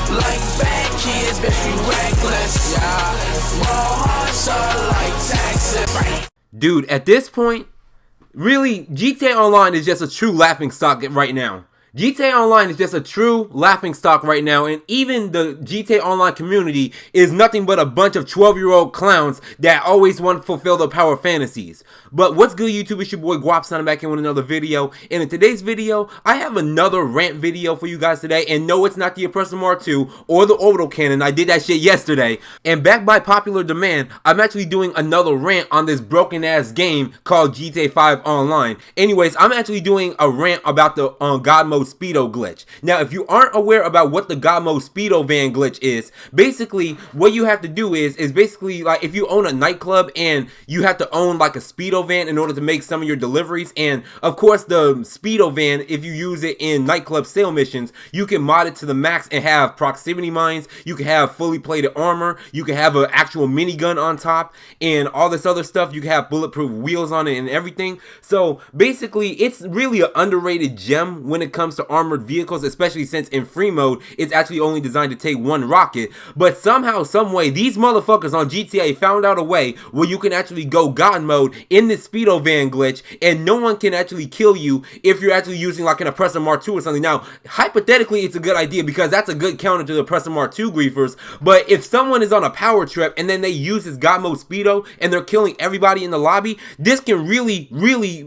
Like bad kids, bitch, we reckless, yeah. Raw hearts are like taxes. Dude, at this point, really, GTA Online is just a true laughing stock right now. GTA Online is just a true laughing stock right now, and even the GTA Online community is nothing but a bunch of 12-year-old clowns that always want to fulfill their power fantasies. But what's good, YouTube? It's your boy GwoppyTrai back in with another video, and in today's video, I have another rant video for you guys today, and no, it's not the Oppressor Mark II or the Orbital Cannon. I did that shit yesterday, and backed by popular demand, I'm actually doing another rant on this broken-ass game called GTA 5 Online. Anyways, I'm actually doing a rant about the God Mode Speedo glitch. Now, if you aren't aware about what the God Mode Speedo van glitch is, basically what you have to do is basically like if you own a nightclub and you have to own like a Speedo van in order to make some of your deliveries, and of course the Speedo van, if you use it in nightclub sale missions, you can mod it to the max and have proximity mines, you can have fully plated armor, you can have an actual minigun on top, and all this other stuff. You can have bulletproof wheels on it and everything. So basically it's really an underrated gem when it comes to armored vehicles, especially since in free mode it's actually only designed to take one rocket. But somehow, some way, these motherfuckers on GTA found out a way where you can actually go God mode in this Speedo van glitch, and no one can actually kill you if you're actually using like an Oppressor Mark II or something. Now, hypothetically, it's a good idea because that's a good counter to the Oppressor Mark II griefers. But if someone is on a power trip and then they use this God mode Speedo and they're killing everybody in the lobby, this can really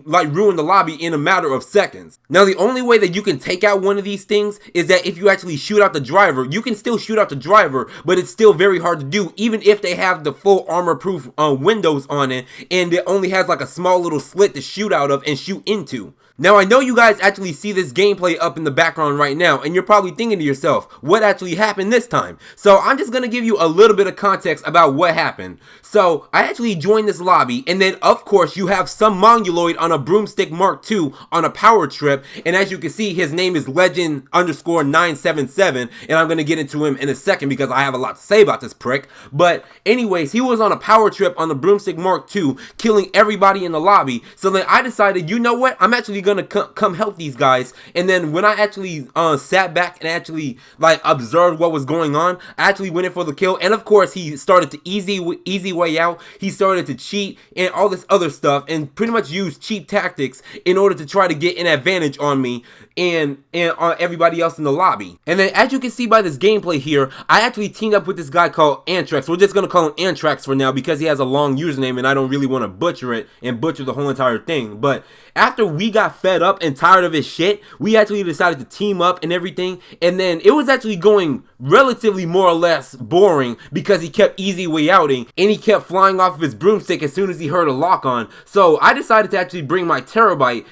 like ruin the lobby in a matter of seconds. Now, the only way that you can take out one of these things is that if you actually shoot out the driver. You can still shoot out the driver, but it's still very hard to do even if they have the full armor proof windows on it and it only has like a small little slit to shoot out of and shoot into. Now, I know you guys actually see this gameplay up in the background right now, and you're probably thinking to yourself, what actually happened this time? So I'm just going to give you a little bit of context about what happened. So I actually joined this lobby, and then of course you have some mongoloid on a broomstick Mark II on a power trip, and as you can see, his name is legend_977, and I'm going to get into him in a second because I have a lot to say about this prick. But anyways, he was on a power trip on the broomstick Mark II, killing everybody in the lobby. So then I decided, you know what, I'm actually gonna come help these guys. And then when I actually sat back and actually like observed what was going on, I actually went in for the kill. And of course he started to easy way out. He started to cheat and all this other stuff and pretty much use cheap tactics in order to try to get an advantage on me and on everybody else in the lobby. And then as you can see by this gameplay here, I actually teamed up with this guy called Antrax. We're just gonna call him Antrax for now because he has a long username and I don't really want to butcher it and butcher the whole entire thing. But after we got fed up and tired of his shit, we actually decided to team up and everything, and then it was actually going relatively more or less boring because he kept easy way outing and he kept flying off of his broomstick as soon as he heard a lock on. So I decided to actually bring my Terabyte,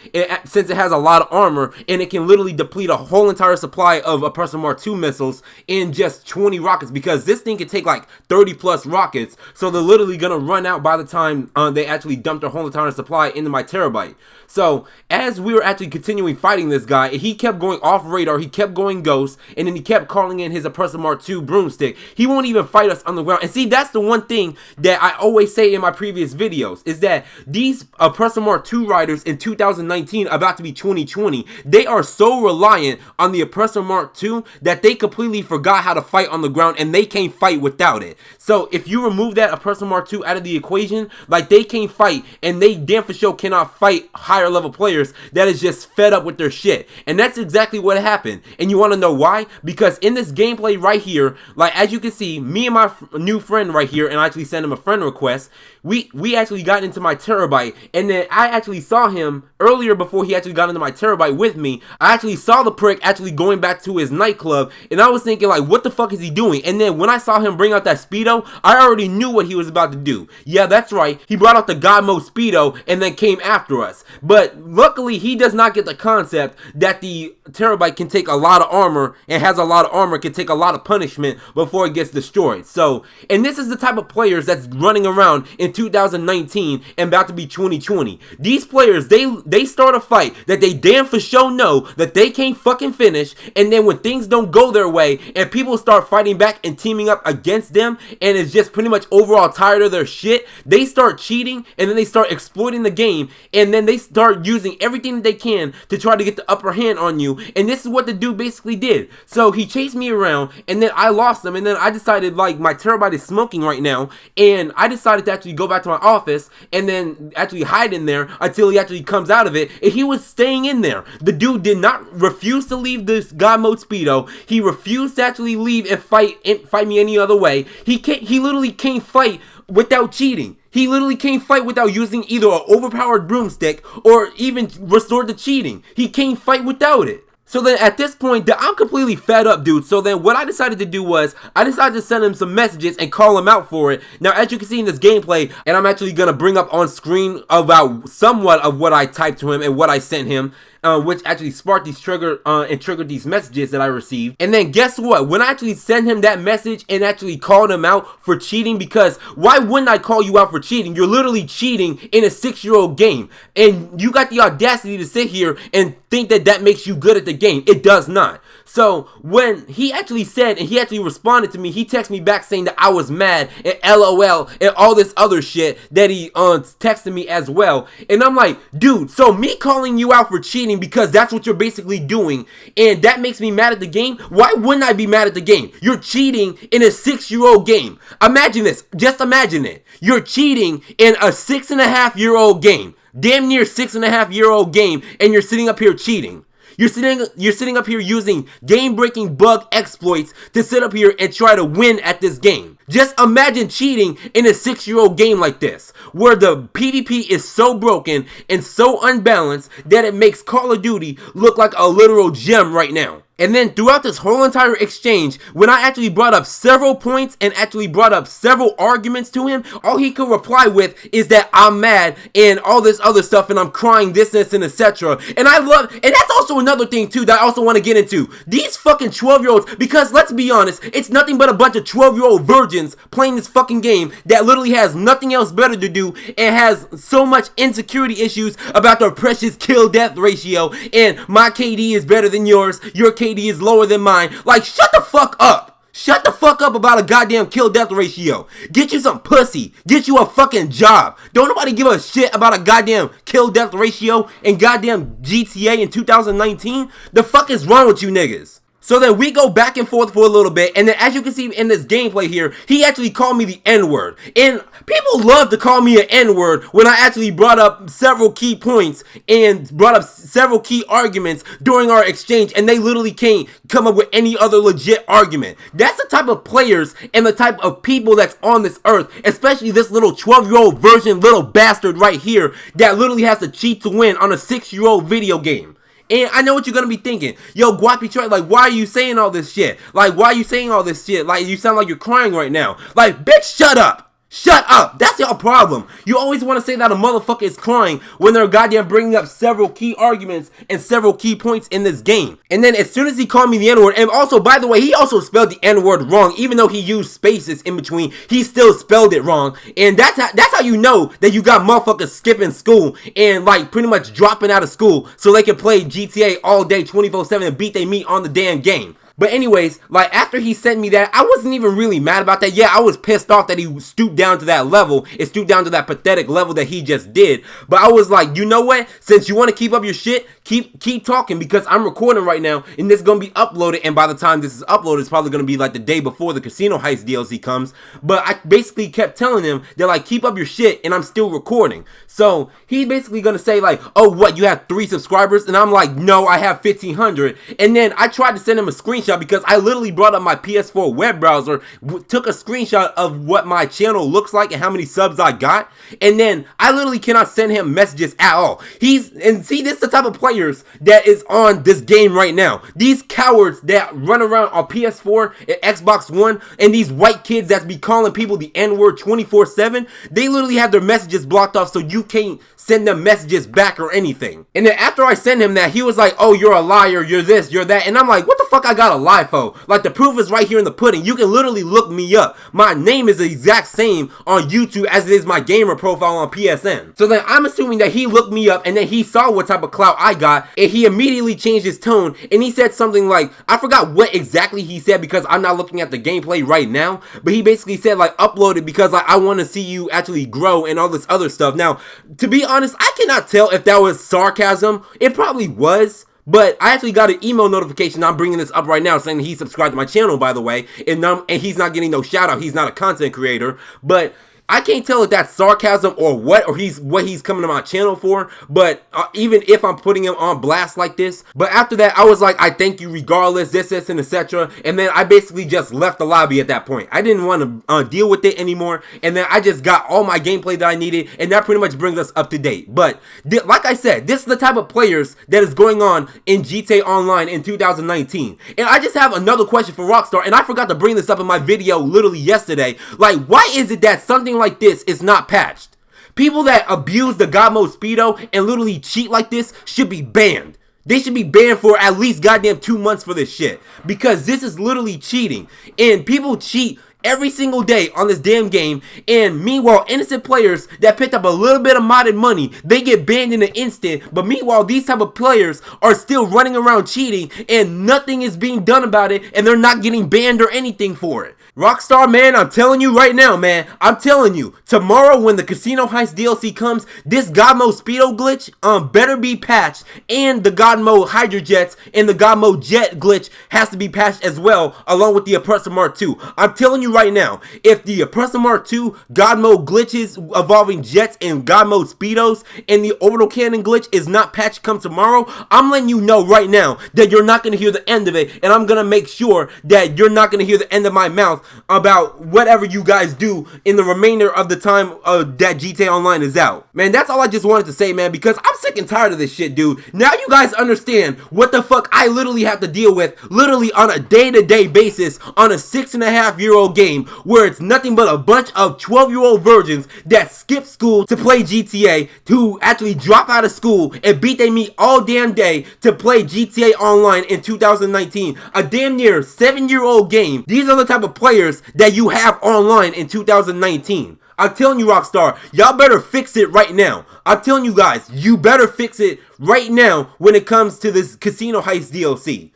since it has a lot of armor and it can literally deplete a whole entire supply of Oppressor Mark II missiles in just 20 rockets, because this thing can take like 30 plus rockets, so they're literally gonna run out by the time they actually dump their whole entire supply into my Terabyte. So as we were actually continuing fighting this guy, he kept going off radar, he kept going ghost, and then he kept calling in his Oppressor Mark II broomstick. He won't even fight us on the ground. And see, that's the one thing that I always say in my previous videos, is that these Oppressor Mark II riders in 2019, about to be 2020, they are so reliant on the Oppressor Mark II that they completely forgot how to fight on the ground and they can't fight without it. So if you remove that Oppressor Mark II out of the equation, like, they can't fight, and they damn for sure cannot fight higher level players that is just fed up with their shit. And that's exactly what happened. And you want to know why? Because in this gameplay right here, like as you can see, me and my new friend right here, and I actually sent him a friend request, we actually got into my Terabyte, and then I actually saw him earlier before he actually got into my Terabyte with me. I actually saw the prick actually going back to his nightclub, and I was thinking like, what the fuck is he doing? And then when I saw him bring out that Speedo, I already knew what he was about to do. Yeah, that's right, he brought out the God Mode Speedo and then came after us. But luckily he does not get the concept that the Terabyte can take a lot of armor, and has a lot of armor, can take a lot of punishment before it gets destroyed. So, and this is the type of players that's running around in 2019 and about to be 2020. These players, they start a fight that they damn for sure know that they can't fucking finish, and then when things don't go their way and people start fighting back and teaming up against them and is just pretty much overall tired of their shit, they start cheating and then they start exploiting the game, and then they start using everything that they can to try to get the upper hand on you. And this is what the dude basically did. So he chased me around, and then I lost him, and then I decided, like, my terabyte is smoking right now, and I decided to actually go back to my office and then actually hide in there until he actually comes out of it. And he was staying in there. The dude did not refuse to leave this God mode Speedo. He refused to actually leave and fight me any other way. He literally can't fight without cheating. He literally can't fight without using either an overpowered broomstick or even resort to cheating. He can't fight without it. So then at this point, I'm completely fed up, dude. So then what I decided to do was, I decided to send him some messages and call him out for it. Now, as you can see in this gameplay, and I'm actually going to bring up on screen about somewhat of what I typed to him and what I sent him, which actually sparked these triggered these messages that I received. And then guess what? When I actually sent him that message and actually called him out for cheating, because why wouldn't I call you out for cheating? You're literally cheating in a 6-year-old game, and you got the audacity to sit here and think that that makes you good at the game. It does not. So when he actually said, and he actually responded to me, he texted me back saying that I was mad and LOL and all this other shit that he texted me as well. And I'm like, dude, so me calling you out for cheating because that's what you're basically doing, and that makes me mad at the game? Why wouldn't I be mad at the game? You're cheating in a 6-year-old game. Imagine this. Just imagine it. You're cheating in a 6.5-year-old game. Damn near 6.5-year-old game, and you're sitting up here cheating. You're sitting up here using game-breaking bug exploits to sit up here and try to win at this game. Just imagine cheating in a 6-year-old game like this, where the PvP is so broken and so unbalanced that it makes Call of Duty look like a literal gem right now. And then throughout this whole entire exchange, when I actually brought up several points and actually brought up several arguments to him, all he could reply with is that I'm mad and all this other stuff and I'm crying this and etc. And that's also another thing too that I also want to get into. These fucking 12-year-olds, because let's be honest, it's nothing but a bunch of 12-year-old virgins playing this fucking game that literally has nothing else better to do and has so much insecurity issues about their precious kill-death ratio, and my KD is better than yours, your KD is lower than mine. Like, shut the fuck up. Shut the fuck up about a goddamn kill-death ratio. Get you some pussy. Get you a fucking job. Don't nobody give a shit about a goddamn kill-death ratio in goddamn GTA in 2019. The fuck is wrong with you niggas? So then we go back and forth for a little bit, and then as you can see in this gameplay here, he actually called me the N-word. And people love to call me an N-word when I actually brought up several key points and brought up several key arguments during our exchange, and they literally can't come up with any other legit argument. That's the type of players and the type of people that's on this earth, especially this little 12-year-old virgin little bastard right here that literally has to cheat to win on a 6-year-old video game. And I know what you're gonna be thinking. Yo, GwoppyTrai, like, why are you saying all this shit? Like, why are you saying all this shit? Like, you sound like you're crying right now. Like, bitch, shut up. Shut up! That's your problem. You always want to say that a motherfucker is crying when they're goddamn bringing up several key arguments and several key points in this game. And then as soon as he called me the N-word, and also, by the way, he also spelled the N-word wrong. Even though he used spaces in between, he still spelled it wrong. And that's how you know that you got motherfuckers skipping school and, like, pretty much dropping out of school so they can play GTA all day 24/7 and beat they meat on the damn game. But anyways, like, after he sent me that, I wasn't even really mad about that. Yeah, I was pissed off that he stooped down to that level. It stooped down to that pathetic level that he just did. But I was like, you know what? Since you want to keep up your shit, keep talking, because I'm recording right now, and this is going to be uploaded, and by the time this is uploaded, it's probably going to be like the day before the Casino Heist DLC comes. But I basically kept telling him that, like, keep up your shit, and I'm still recording. So he's basically going to say, like, oh, what, you have 3 subscribers? And I'm like, no, I have 1,500. And then I tried to send him a screenshot, because I literally brought up my PS4 web browser, took a screenshot of what my channel looks like and how many subs I got, and then I literally cannot send him messages at all. And see, this is the type of players that is on this game right now. These cowards that run around on PS4 and Xbox One, and these white kids that be calling people the N-word 24/7, they literally have their messages blocked off so you can't send them messages back or anything. And then after I sent him that, he was like, oh, you're a liar, you're this, you're that. And I'm like, what the fuck I gotta lie for? Like, the proof is right here in the pudding. You can literally look me up. My name is the exact same on YouTube as it is my gamer profile on PSN. So then I'm assuming that he looked me up and then he saw what type of clout I got, and he immediately changed his tone, and he said something like, I forgot what exactly he said because I'm not looking at the gameplay right now, but he basically said like, upload it because like, I want to see you actually grow and all this other stuff. Now, to be honest, I cannot tell if that was sarcasm. It probably was. But I actually got an email notification. I'm bringing this up right now saying he subscribed to my channel, by the way. And he's not getting no shout out. He's not a content creator. But I can't tell if that's sarcasm or what he's coming to my channel for. But even if I'm putting him on blast like this. But after that, I was like, I thank you regardless, this, and etc. And then I basically just left the lobby at that point. I didn't want to deal with it anymore. And then I just got all my gameplay that I needed. And that pretty much brings us up to date. But like I said, this is the type of players that is going on in GTA Online in 2019. And I just have another question for Rockstar. And I forgot to bring this up in my video literally yesterday. Like, why is it that something like this is not patched? People that abuse the God mode Speedo and literally cheat like this should be banned. They should be banned for at least goddamn 2 months for this shit. Because this is literally cheating. And people cheat every single day on this damn game, and meanwhile innocent players that picked up a little bit of modded money, they get banned in an instant. But meanwhile these type of players are still running around cheating and nothing is being done about it, and they're not getting banned or anything for it. Rockstar, man, I'm telling you right now, man, I'm telling you, tomorrow when the Casino Heist DLC comes, this God Mode Speedo glitch better be patched, and the God Mode Hydra Jets and the God Mode Jet glitch has to be patched as well, along with the Oppressor Mark 2. I'm telling you right now, if the Oppressor Mark 2 God Mode glitches involving jets and God Mode Speedos and the Orbital Cannon glitch is not patched come tomorrow, I'm letting you know right now that you're not going to hear the end of it, and I'm going to make sure that you're not going to hear the end of my mouth about whatever you guys do in the remainder of the time that GTA Online is out. Man, that's all I just wanted to say, man, because I'm sick and tired of this shit, dude. Now you guys understand what the fuck I literally have to deal with literally on a day-to-day basis on a 6.5-year-old game where it's nothing but a bunch of 12-year-old virgins that skip school to play GTA, to actually drop out of school and beat they meat all damn day to play GTA Online in 2019. A damn near 7-year-old game. These are the type of players that you have online in 2019. I'm telling you, Rockstar, y'all better fix it right now. I'm telling you guys, you better fix it right now when it comes to this Casino Heist DLC.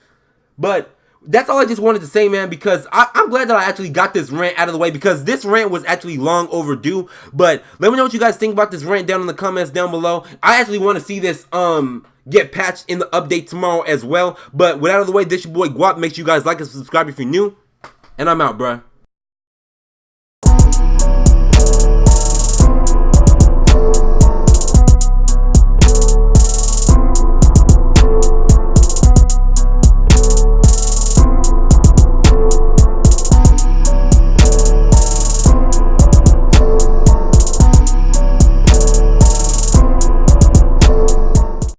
But that's all I just wanted to say, man, because I'm glad that I actually got this rant out of the way, because this rant was actually long overdue. But let me know what you guys think about this rant down in the comments down below. I actually want to see this get patched in the update tomorrow as well. But with that out of the way, this your boy Gwop. Make sure you guys like and subscribe if you're new. And I'm out, bruh.